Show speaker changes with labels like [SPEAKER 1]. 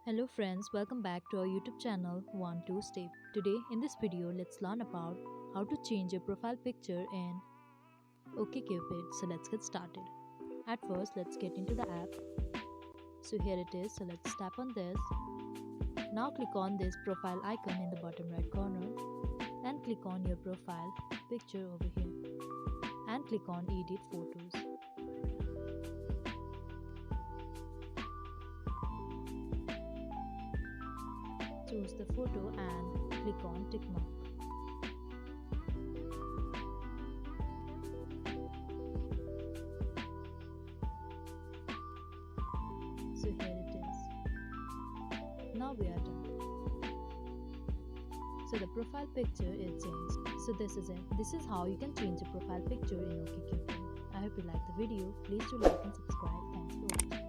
[SPEAKER 1] Hello friends, welcome back to our YouTube channel 1 2 Step. Today in this video let's learn about how to change your profile picture in OkCupid. So let's get started. At first let's get into the app. So here it is, so let's tap on this. Now click on this profile icon in the bottom right corner and click on your profile picture over here and click on edit photos. Choose the photo and click on tick mark. So here it is. Now we are done. So the profile picture is changed. So this is it. This is how you can change your profile picture in OkCupid. I hope you liked the video. Please do like and subscribe. Thanks for watching.